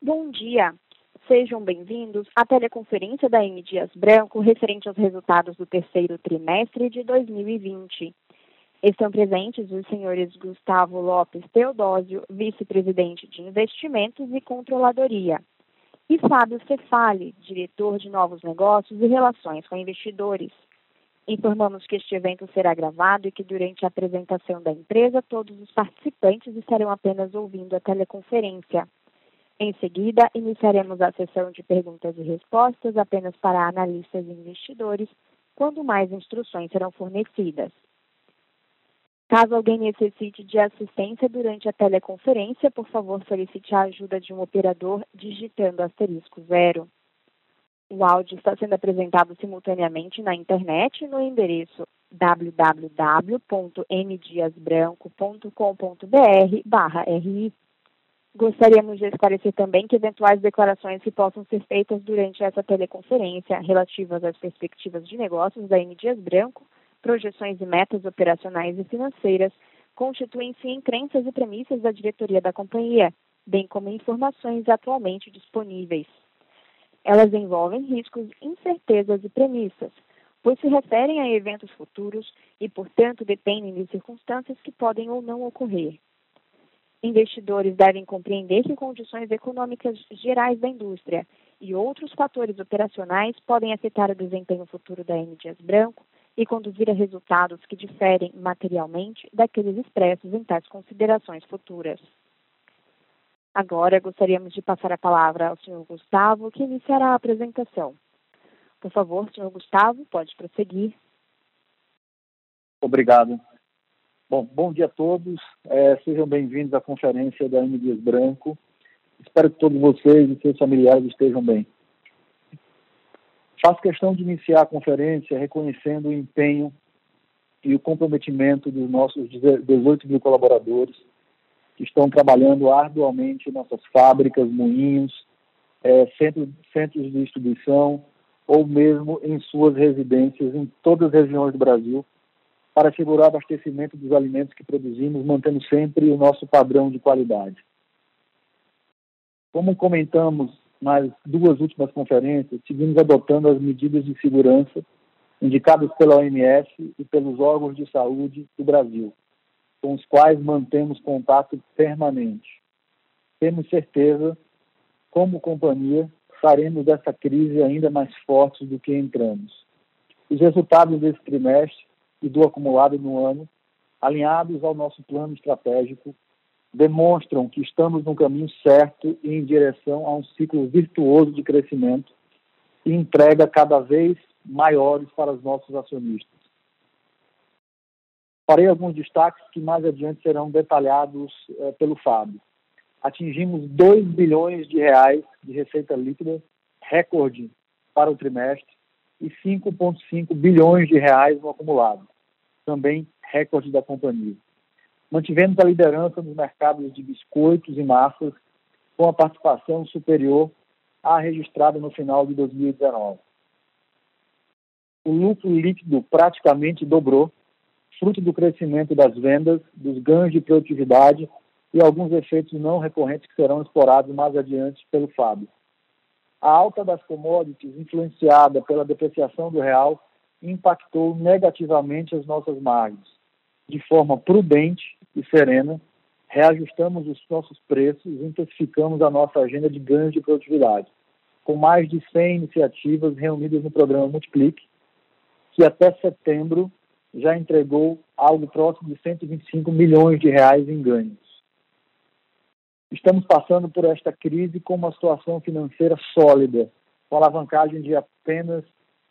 Bom dia. Sejam bem-vindos à teleconferência da M. Dias Branco referente aos resultados do terceiro trimestre de 2020. Estão presentes os senhores Gustavo Lopes Teodósio, vice-presidente de Investimentos e Controladoria, e Fábio Cefali, diretor de Novos Negócios e Relações com Investidores. Informamos que este evento será gravado e que durante a apresentação da empresa todos os participantes estarão apenas ouvindo a teleconferência. Em seguida, iniciaremos a sessão de perguntas e respostas apenas para analistas e investidores, quando mais instruções serão fornecidas. Caso alguém necessite de assistência durante a teleconferência, por favor, solicite a ajuda de um operador digitando *0. O áudio está sendo apresentado simultaneamente na internet no endereço www.mdiasbranco.com.br/ri. Gostaríamos de esclarecer também que eventuais declarações que possam ser feitas durante essa teleconferência relativas às perspectivas de negócios da M. Dias Branco, projeções e metas operacionais e financeiras, constituem-se em crenças e premissas da diretoria da companhia, bem como informações atualmente disponíveis. Elas envolvem riscos, incertezas e premissas, pois se referem a eventos futuros e, portanto, dependem de circunstâncias que podem ou não ocorrer. Investidores devem compreender que condições econômicas gerais da indústria e outros fatores operacionais podem afetar o desempenho futuro da M. Dias Branco e conduzir a resultados que diferem materialmente daqueles expressos em tais considerações futuras. Agora, gostaríamos de passar a palavra ao Sr. Gustavo, que iniciará a apresentação. Por favor, Sr. Gustavo, pode prosseguir. Obrigado. Bom dia a todos. Sejam bem-vindos à conferência da M. Dias Branco. Espero que todos vocês e seus familiares estejam bem. Faço questão de iniciar a conferência reconhecendo o empenho e o comprometimento dos nossos 18 mil colaboradores que estão trabalhando arduamente em nossas fábricas, moinhos, centros de distribuição ou mesmo em suas residências em todas as regiões do Brasil para assegurar o abastecimento dos alimentos que produzimos, mantendo sempre o nosso padrão de qualidade. Como comentamos nas duas últimas conferências, seguimos adotando as medidas de segurança indicadas pela OMS e pelos órgãos de saúde do Brasil, com os quais mantemos contato permanente. Temos certeza, como companhia, sairemos dessa crise ainda mais fortes do que entramos. Os resultados desse trimestre e do acumulado no ano, alinhados ao nosso plano estratégico, demonstram que estamos no caminho certo e em direção a um ciclo virtuoso de crescimento e entrega cada vez maiores para os nossos acionistas. Farei alguns destaques que mais adiante serão detalhados pelo Fábio. Atingimos 2 bilhões de reais de receita líquida, recorde para o trimestre, e 5,5 bilhões de reais no acumulado, também recorde da companhia. Mantivemos a liderança nos mercados de biscoitos e massas, com a participação superior à registrada no final de 2019. O lucro líquido praticamente dobrou, fruto do crescimento das vendas, dos ganhos de produtividade e alguns efeitos não recorrentes que serão explorados mais adiante pelo Fábio. A alta das commodities, influenciada pela depreciação do real, impactou negativamente as nossas margens. De forma prudente e serena, reajustamos os nossos preços e intensificamos a nossa agenda de ganhos de produtividade, com mais de 100 iniciativas reunidas no programa Multiplique, que até setembro já entregou algo próximo de 125 milhões de reais em ganhos. Estamos passando por esta crise com uma situação financeira sólida, com alavancagem de apenas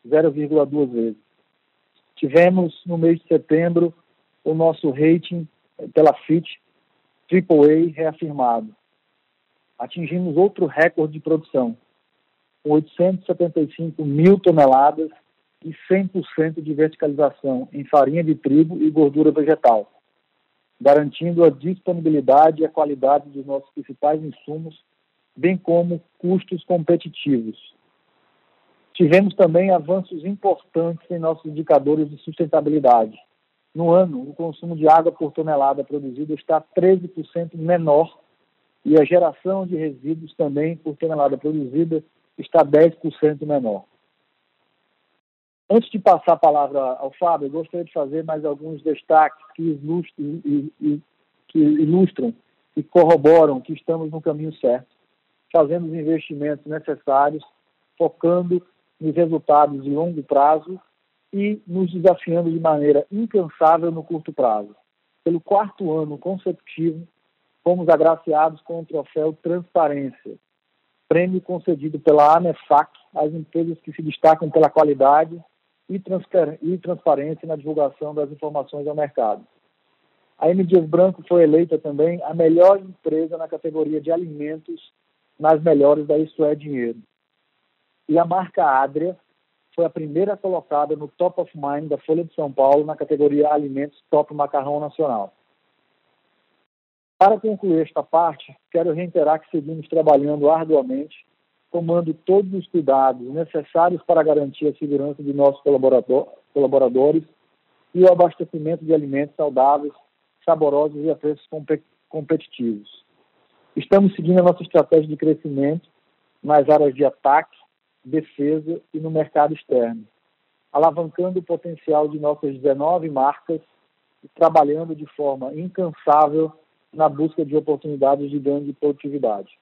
0,2 vezes. Tivemos, no mês de setembro, o nosso rating pela Fitch AAA reafirmado. Atingimos outro recorde de produção, com 875 mil toneladas e 100% de verticalização em farinha de trigo e gordura vegetal, garantindo a disponibilidade e a qualidade dos nossos principais insumos, bem como custos competitivos. Tivemos também avanços importantes em nossos indicadores de sustentabilidade. No ano, o consumo de água por tonelada produzida está 13% menor e a geração de resíduos também por tonelada produzida está 10% menor. Antes de passar a palavra ao Fábio, eu gostaria de fazer mais alguns destaques que ilustram e corroboram que estamos no caminho certo, fazendo os investimentos necessários, focando nos resultados de longo prazo e nos desafiando de maneira incansável no curto prazo. Pelo 4º ano consecutivo, fomos agraciados com o troféu Transparência, prêmio concedido pela ANEFAC às empresas que se destacam pela qualidade e transparência na divulgação das informações ao mercado. A M. Dias Branco foi eleita também a melhor empresa na categoria de alimentos nas melhores da Isto é Dinheiro. E a marca Adria foi a primeira colocada no Top of Mind da Folha de São Paulo na categoria Alimentos Top Macarrão Nacional. Para concluir esta parte, quero reiterar que seguimos trabalhando arduamente, tomando todos os cuidados necessários para garantir a segurança de nossos colaboradores e o abastecimento de alimentos saudáveis, saborosos e a preços competitivos. Estamos seguindo a nossa estratégia de crescimento nas áreas de ataque, defesa e no mercado externo, alavancando o potencial de nossas 19 marcas e trabalhando de forma incansável na busca de oportunidades de ganho de produtividade.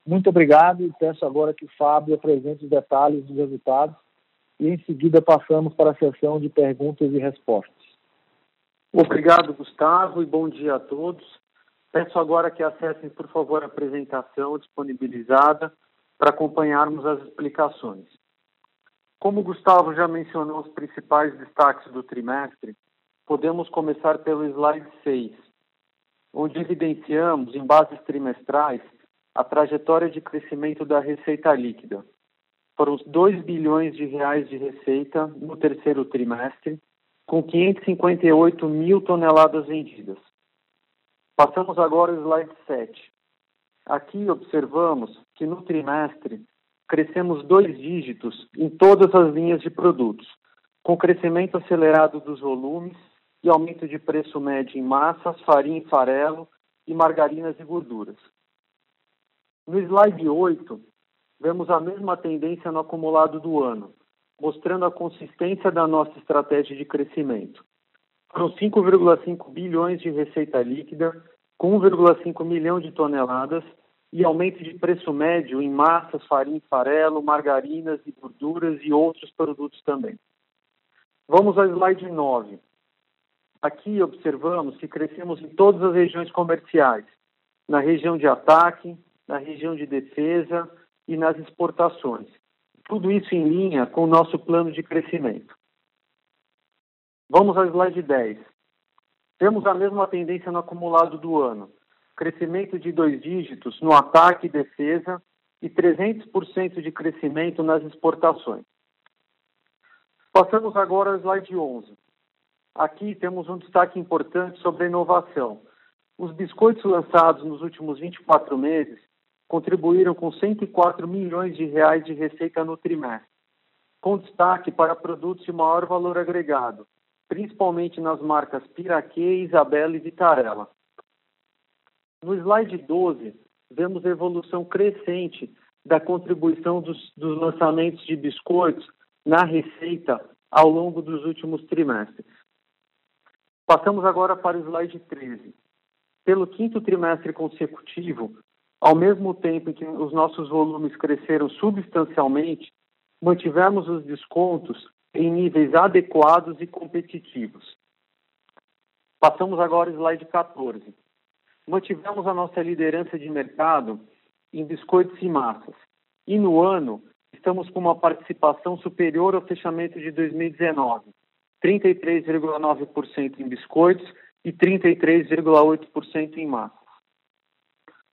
Muito obrigado e peço agora que o Fábio apresente os detalhes dos resultados e em seguida passamos para a sessão de perguntas e respostas. Obrigado, Gustavo, e bom dia a todos. Peço agora que acessem, por favor, a apresentação disponibilizada para acompanharmos as explicações. Como o Gustavo já mencionou os principais destaques do trimestre, podemos começar pelo slide 6, onde evidenciamos, em bases trimestrais, a trajetória de crescimento da receita líquida. Foram 2 bilhões de reais de receita no terceiro trimestre, com 558 mil toneladas vendidas. Passamos agora ao slide 7. Aqui observamos que no trimestre crescemos 2 dígitos em todas as linhas de produtos, com crescimento acelerado dos volumes e aumento de preço médio em massas, farinha e farelo e margarinas e gorduras. No slide 8, vemos a mesma tendência no acumulado do ano, mostrando a consistência da nossa estratégia de crescimento. Foram 5,5 bilhões de receita líquida, com 1,5 milhão de toneladas e aumento de preço médio em massas, farinha e farelo, margarinas e gorduras e outros produtos também. Vamos ao slide 9. Aqui observamos que crescemos em todas as regiões comerciais, na região de ataque, na região de defesa e nas exportações. Tudo isso em linha com o nosso plano de crescimento. Vamos ao slide 10. Temos a mesma tendência no acumulado do ano. Crescimento de 2 dígitos no ataque e defesa e 300% de crescimento nas exportações. Passamos agora ao slide 11. Aqui temos um destaque importante sobre a inovação. Os biscoitos lançados nos últimos 24 meses contribuíram com 104 milhões de reais de receita no trimestre, com destaque para produtos de maior valor agregado, principalmente nas marcas Piraquê, Isabela e Vitarella. No slide 12, vemos a evolução crescente da contribuição dos lançamentos de biscoitos na receita ao longo dos últimos trimestres. Passamos agora para o slide 13. Pelo 5º trimestre consecutivo, ao mesmo tempo em que os nossos volumes cresceram substancialmente, mantivemos os descontos em níveis adequados e competitivos. Passamos agora ao slide 14. Mantivemos a nossa liderança de mercado em biscoitos e massas. E no ano, estamos com uma participação superior ao fechamento de 2019, 33,9% em biscoitos e 33,8% em massas.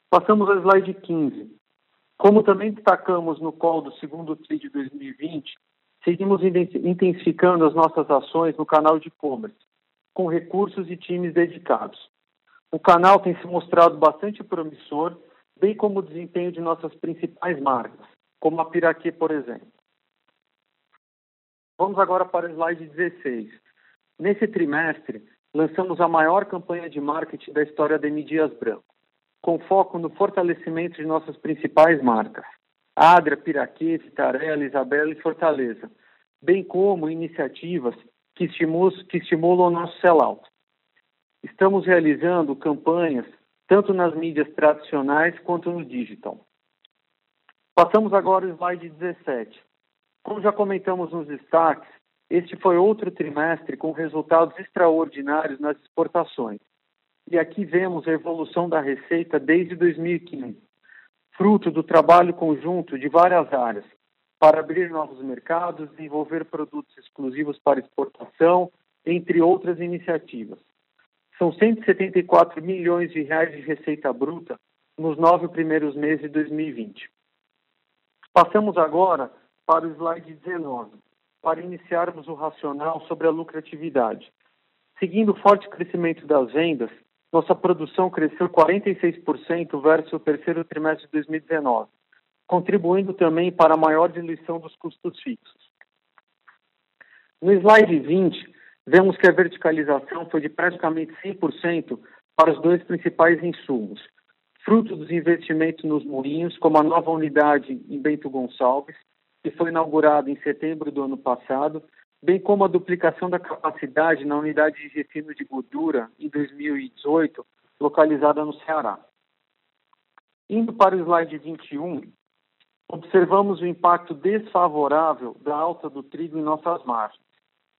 Passamos ao slide 15. Como também destacamos no call do segundo TRI de 2020, seguimos intensificando as nossas ações no canal de e-commerce, com recursos e times dedicados. O canal tem se mostrado bastante promissor, bem como o desempenho de nossas principais marcas, como a Piraquê, por exemplo. Vamos agora para o slide 16. Nesse trimestre, lançamos a maior campanha de marketing da história da M. Dias Branco. com foco no fortalecimento de nossas principais marcas, Adria, Piraquê, Vitarella, Isabela e Fortaleza, bem como iniciativas que estimulam o nosso sell-out. Estamos realizando campanhas tanto nas mídias tradicionais quanto no digital. Passamos agora ao slide 17. Como já comentamos nos destaques, este foi outro trimestre com resultados extraordinários nas exportações. E aqui vemos a evolução da receita desde 2015, fruto do trabalho conjunto de várias áreas, para abrir novos mercados, desenvolver produtos exclusivos para exportação, entre outras iniciativas. São 174 milhões de reais de receita bruta nos 9 primeiros meses de 2020. Passamos agora para o slide 19, para iniciarmos o racional sobre a lucratividade. Seguindo o forte crescimento das vendas, nossa produção cresceu 46% versus o terceiro trimestre de 2019, contribuindo também para a maior diluição dos custos fixos. No slide 20, vemos que a verticalização foi de praticamente 100% para os dois principais insumos, fruto dos investimentos nos moinhos, como a nova unidade em Bento Gonçalves, que foi inaugurada em setembro do ano passado, bem como a duplicação da capacidade na unidade de refino de gordura em 2018, localizada no Ceará. Indo para o slide 21, observamos o impacto desfavorável da alta do trigo em nossas margens.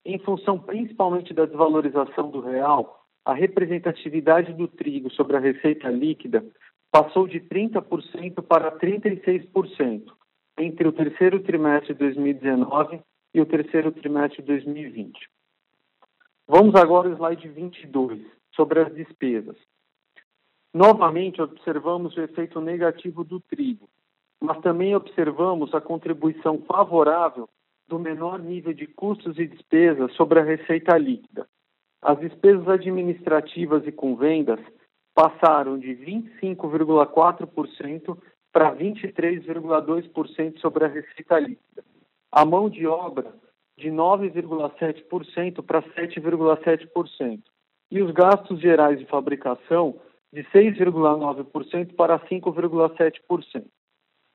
Em função principalmente da desvalorização do real, a representatividade do trigo sobre a receita líquida passou de 30% para 36% entre o terceiro trimestre de 2019 e o terceiro trimestre de 2020. Vamos agora ao slide 22, sobre as despesas. Novamente, observamos o efeito negativo do trigo, mas também observamos a contribuição favorável do menor nível de custos e despesas sobre a receita líquida. As despesas administrativas e com vendas passaram de 25,4% para 23,2% sobre a receita líquida. A mão de obra de 9,7% para 7,7%. E os gastos gerais de fabricação de 6,9% para 5,7%.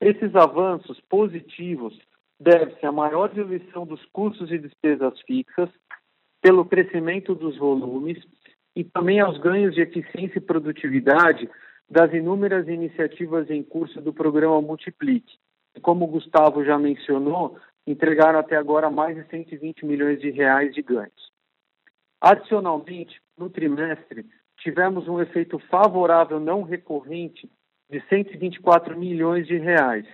Esses avanços positivos devem-se à maior diluição dos custos e despesas fixas, pelo crescimento dos volumes e também aos ganhos de eficiência e produtividade das inúmeras iniciativas em curso do programa Multiplique. Como o Gustavo já mencionou, entregaram até agora mais de 120 milhões de reais de ganhos. Adicionalmente, no trimestre, tivemos um efeito favorável não recorrente de 124 milhões de reais,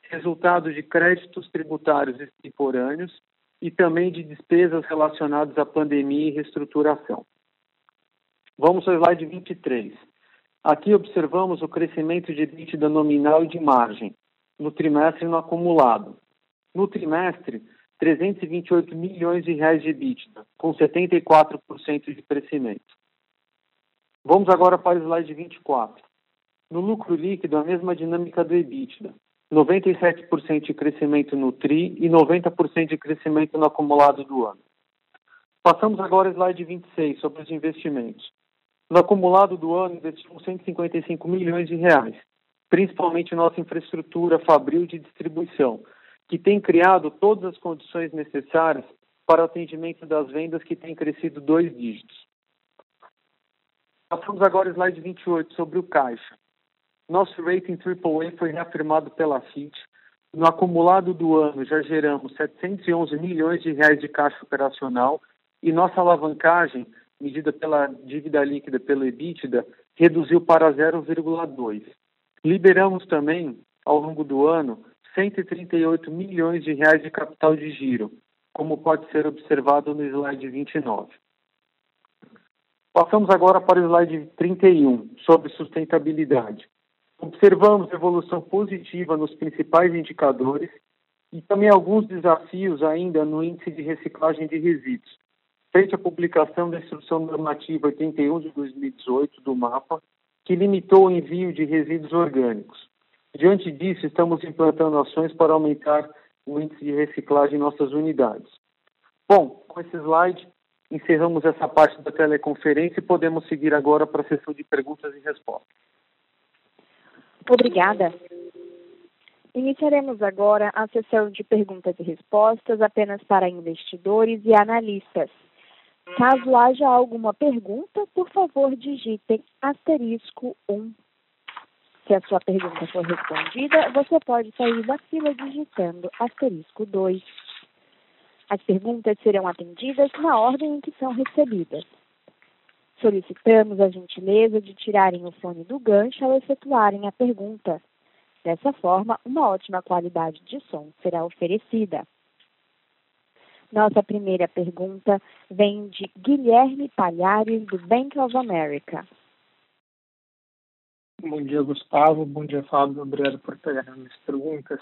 resultado de créditos tributários extemporâneos e também de despesas relacionadas à pandemia e reestruturação. Vamos ao slide 23. Aqui observamos o crescimento de dívida nominal e de margem, no trimestre e no acumulado. No trimestre, 328 milhões de reais de EBITDA, com 74% de crescimento. Vamos agora para o slide 24. No lucro líquido, a mesma dinâmica do EBITDA. 97% de crescimento no TRI e 90% de crescimento no acumulado do ano. Passamos agora ao slide 26, sobre os investimentos. No acumulado do ano, investimos 155 milhões de reais, principalmente em nossa infraestrutura fabril de distribuição, que tem criado todas as condições necessárias para o atendimento das vendas que tem crescido 2 dígitos. Passamos agora ao slide 28, sobre o caixa. Nosso rating AAA foi reafirmado pela Fitch. No acumulado do ano, já geramos 711 milhões de reais de caixa operacional e nossa alavancagem, medida pela dívida líquida pelo EBITDA, reduziu para 0,2. Liberamos também, ao longo do ano, 138 milhões de reais de capital de giro, como pode ser observado no slide 29. Passamos agora para o slide 31, sobre sustentabilidade. Observamos evolução positiva nos principais indicadores e também alguns desafios ainda no índice de reciclagem de resíduos, frente à publicação da Instrução Normativa 81 de 2018 do MAPA, que limitou o envio de resíduos orgânicos. Diante disso, estamos implantando ações para aumentar o índice de reciclagem em nossas unidades. Bom, com esse slide, encerramos essa parte da teleconferência e podemos seguir agora para a sessão de perguntas e respostas. Obrigada. Iniciaremos agora a sessão de perguntas e respostas apenas para investidores e analistas. Caso haja alguma pergunta, por favor, digitem *1. Se a sua pergunta for respondida, você pode sair da fila digitando *2. As perguntas serão atendidas na ordem em que são recebidas. Solicitamos a gentileza de tirarem o fone do gancho ao efetuarem a pergunta. Dessa forma, uma ótima qualidade de som será oferecida. Nossa primeira pergunta vem de Guilherme Palhares, do Bank of America. Bom dia, Gustavo. Bom dia, Fábio. Obrigado por pegar minhas perguntas.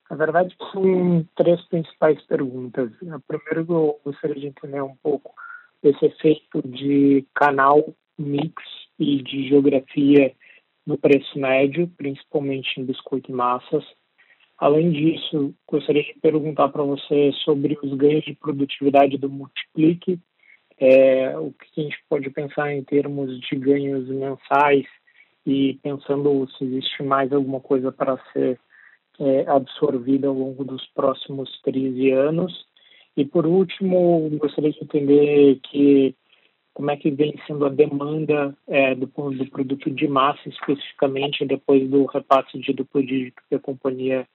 Na verdade, são 3 principais perguntas. A primeira, eu gostaria de entender um pouco esse efeito de canal, mix e de geografia no preço médio, principalmente em biscoito e massas. Além disso, gostaria de perguntar para você sobre os ganhos de produtividade do Multiplique, o que a gente pode pensar em termos de ganhos mensais e pensando se existe mais alguma coisa para ser absorvida ao longo dos próximos 13 anos. E, por último, gostaria de entender como é que vem sendo a demanda do produto de massa, especificamente depois do repasse de duplo dígito que a companhia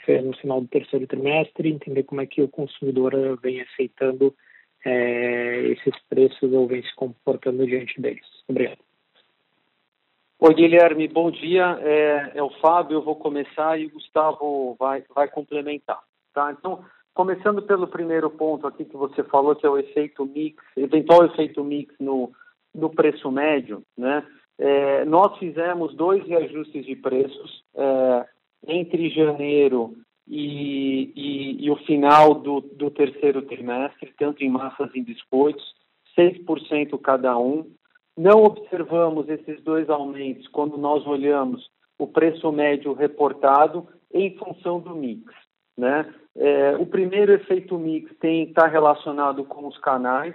fez no final do terceiro trimestre, entender como é que o consumidor vem aceitando esses preços ou vem se comportando diante deles. Obrigado. Oi, Guilherme, bom dia. É o Fábio, eu vou começar e o Gustavo vai complementar. Tá? Então, começando pelo primeiro ponto aqui que você falou, que é o efeito mix, eventual efeito mix no preço médio, né? Nós fizemos 2 reajustes de preços entre janeiro e o final do terceiro trimestre, tanto em massas e biscoitos, 6% cada um. Não observamos esses 2 aumentos quando nós olhamos o preço médio reportado em função do mix, né? O primeiro efeito mix está relacionado com os canais.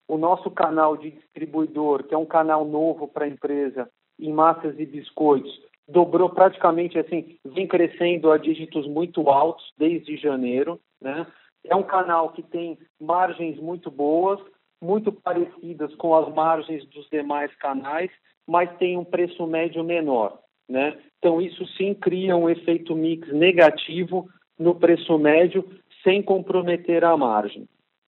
O nosso canal de distribuidor, que é um canal novo para a empresa em massas e biscoitos, dobrou praticamente assim, vem crescendo a dígitos muito altos desde janeiro, né? É um canal que tem margens muito boas, muito parecidas com as margens dos demais canais, mas tem um preço médio menor, né? Então, isso sim cria um efeito mix negativo no preço médio, sem comprometer a margem.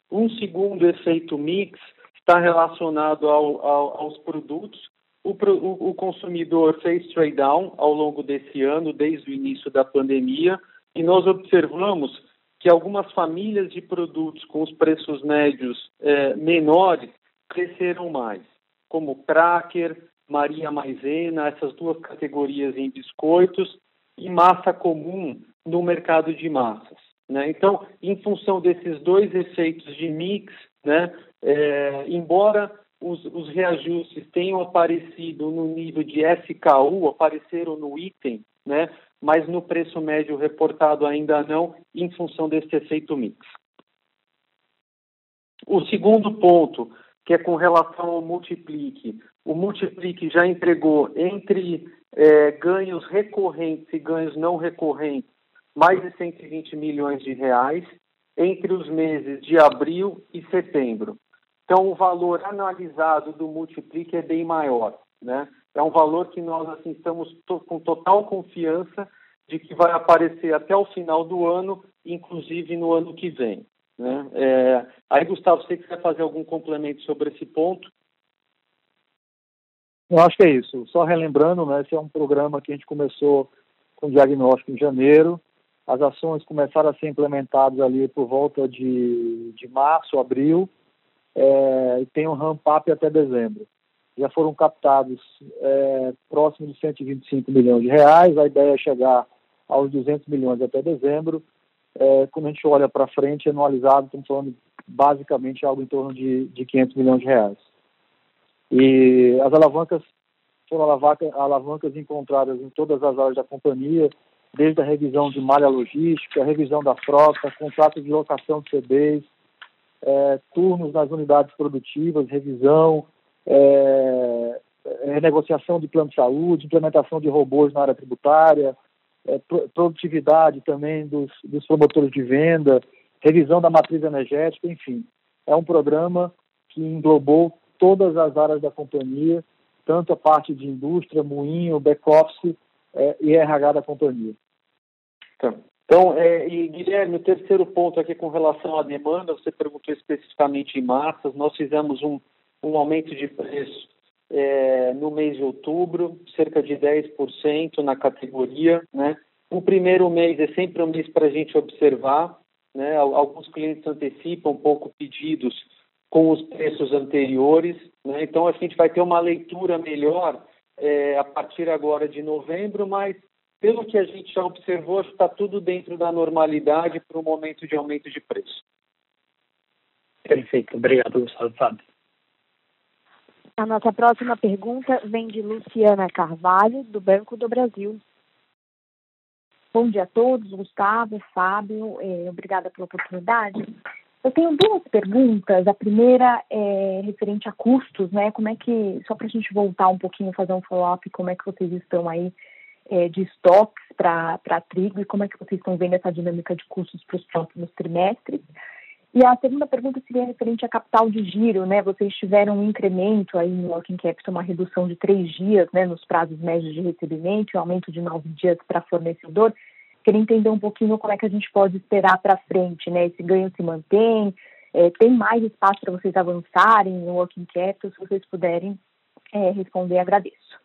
Um segundo efeito mix está relacionado aos produtos. O consumidor fez trade down ao longo desse ano, desde o início da pandemia, e nós observamos que algumas famílias de produtos com os preços médios menores cresceram mais, como Cracker, Maria Maizena, essas 2 categorias em biscoitos, e massa comum no mercado de massas, né? Então, em função desses 2 efeitos de mix, né, embora os reajustes tenham aparecido no nível de SKU, apareceram no item, né, mas no preço médio reportado ainda não, em função desse efeito mix. O segundo ponto, que é com relação ao Multiplique. O Multiplique já entregou entre ganhos recorrentes e ganhos não recorrentes mais de 120 milhões de reais entre os meses de abril e setembro. Então, o valor analisado do Multiplique é bem maior, né? É um valor que nós assim, estamos com total confiança de que vai aparecer até o final do ano, inclusive no ano que vem, né? Aí, Gustavo, você quer fazer algum complemento sobre esse ponto? Eu acho que é isso. Só relembrando, né, esse é um programa que a gente começou com diagnóstico em janeiro. As ações começaram a ser implementadas ali por volta de março, abril, e tem um ramp-up até dezembro. Já foram captados próximo de 125 milhões de reais, a ideia é chegar aos 200 milhões até dezembro. Quando a gente olha para frente, anualizado, estamos falando basicamente algo em torno de 500 milhões de reais. E as alavancas foram alavancas encontradas em todas as áreas da companhia, desde a revisão de malha logística, revisão da frota, contrato de locação de CDs, turnos nas unidades produtivas, revisão, renegociação de plano de saúde, implementação de robôs na área tributária, produtividade também dos promotores de venda, revisão da matriz energética, enfim. É um programa que englobou todas as áreas da companhia, tanto a parte de indústria, moinho, back-office e RH da companhia. Tá. Então, e Guilherme, o terceiro ponto aqui com relação à demanda, você perguntou especificamente em massas, nós fizemos um aumento de preço no mês de outubro, cerca de 10% na categoria, né? O primeiro mês é sempre um mês para a gente observar, né? Alguns clientes antecipam um pouco pedidos com os preços anteriores, né? Então a gente vai ter uma leitura melhor a partir agora de novembro, mas pelo que a gente já observou, está tudo dentro da normalidade para o momento de aumento de preço. Perfeito. Obrigado, Gustavo. Fábio. A nossa próxima pergunta vem de Luciana Carvalho, do Banco do Brasil. Bom dia a todos, Gustavo, Fábio, obrigada pela oportunidade. Eu tenho duas perguntas. A primeira é referente a custos, né? Como é que, só para a gente voltar um pouquinho, fazer um follow-up, como é que vocês estão aí de estoques para trigo e como é que vocês estão vendo essa dinâmica de custos para os próximos trimestres? E a segunda pergunta seria referente a capital de giro, né? Vocês tiveram um incremento aí no working capital, uma redução de 3 dias, né, nos prazos médios de recebimento, um aumento de 9 dias para fornecedor. Queria entender um pouquinho como é que a gente pode esperar para frente, né? Esse ganho se mantém? Tem mais espaço para vocês avançarem no working capital? Se vocês puderem responder, agradeço.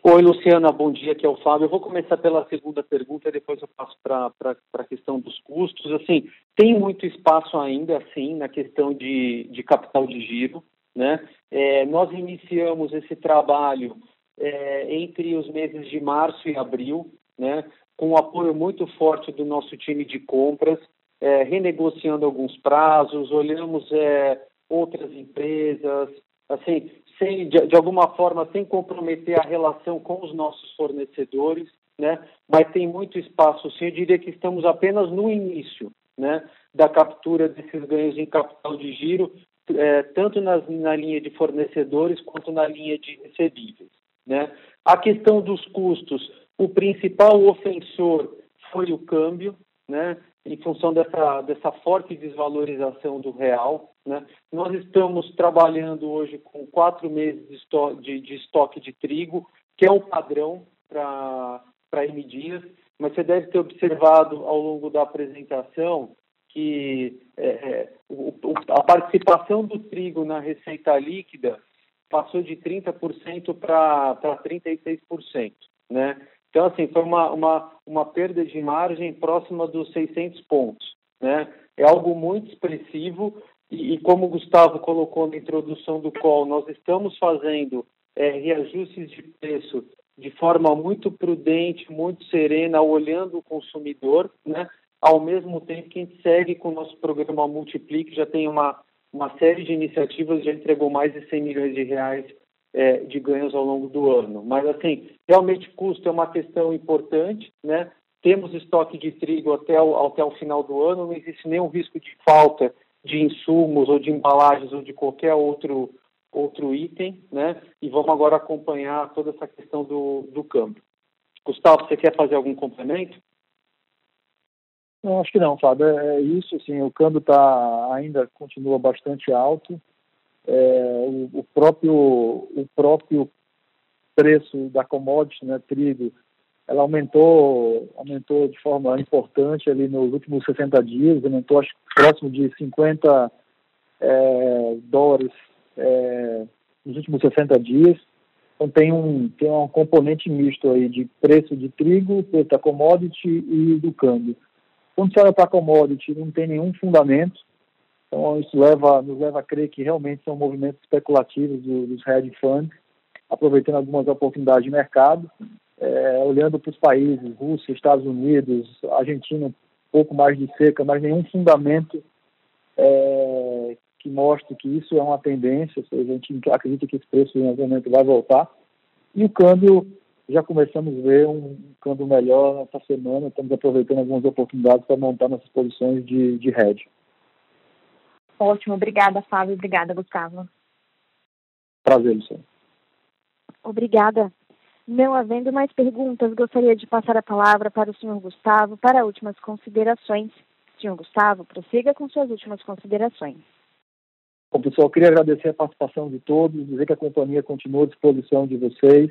Oi, Luciana, bom dia, aqui é o Fábio. Eu vou começar pela segunda pergunta e depois eu passo para a questão dos custos. Assim, tem muito espaço ainda, assim, na questão de capital de giro, né? Nós iniciamos esse trabalho entre os meses de março e abril, né? Com um apoio muito forte do nosso time de compras, renegociando alguns prazos, olhamos outras empresas, assim, de alguma forma, sem comprometer a relação com os nossos fornecedores, né? Mas tem muito espaço, sim. Eu diria que estamos apenas no início, né, da captura desses ganhos em capital de giro, tanto na linha de fornecedores quanto na linha de recebíveis, né? A questão dos custos, o principal ofensor foi o câmbio, né, em função dessa forte desvalorização do real, né? Nós estamos trabalhando hoje com 4 meses de estoque de trigo, que é um padrão para M Dias, mas você deve ter observado ao longo da apresentação que a participação do trigo na receita líquida passou de 30% para 36%, né? Então, assim, foi uma perda de margem próxima dos 600 pontos, né? É algo muito expressivo e como o Gustavo colocou na introdução do call, nós estamos fazendo reajustes de preço de forma muito prudente, muito serena, olhando o consumidor, né? Ao mesmo tempo que a gente segue com o nosso programa Multiplique, já tem uma série de iniciativas, já entregou mais de 100 milhões de reais de ganhos ao longo do ano. Mas, assim, realmente custo é uma questão importante, né? Temos estoque de trigo até o final do ano, não existe nenhum risco de falta de insumos ou de embalagens ou de qualquer outro item, né? E vamos agora acompanhar toda essa questão do câmbio. Gustavo, você quer fazer algum complemento? Não, acho que não, Fábio. É isso, assim, o câmbio ainda continua bastante alto. O próprio preço da commodity, né, trigo, ela aumentou de forma importante ali nos últimos 60 dias, aumentou acho próximo de 50 dólares nos últimos 60 dias. Então tem um componente misto aí de preço de trigo, preço da commodity e do câmbio. Quando se olha para a commodity, não tem nenhum fundamento. Então, isso nos leva a crer que realmente são movimentos especulativos dos hedge funds, aproveitando algumas oportunidades de mercado, olhando para os países, Rússia, Estados Unidos, Argentina, um pouco mais de seca, mas nenhum fundamento que mostre que isso é uma tendência, ou seja, a gente acredita que esse preço em algum momento vai voltar. E o câmbio, já começamos a ver um câmbio melhor nessa semana, estamos aproveitando algumas oportunidades para montar nossas posições de hedge. Ótimo, obrigada, Fábio. Obrigada, Gustavo. Prazer, Luciano. Obrigada. Não havendo mais perguntas, gostaria de passar a palavra para o Sr. Gustavo para últimas considerações. Sr. Gustavo, prossiga com suas últimas considerações. Bom, pessoal, queria agradecer a participação de todos, dizer que a companhia continua à disposição de vocês.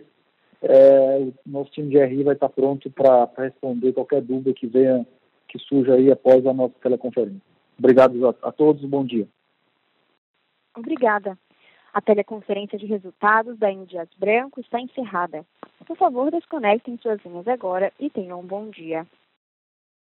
O nosso time de RI vai estar pronto para responder qualquer dúvida que surja aí após a nossa teleconferência. Obrigado a todos, bom dia. Obrigada. A teleconferência de resultados da M. Dias Branco está encerrada. Por favor, desconectem suas linhas agora e tenham um bom dia.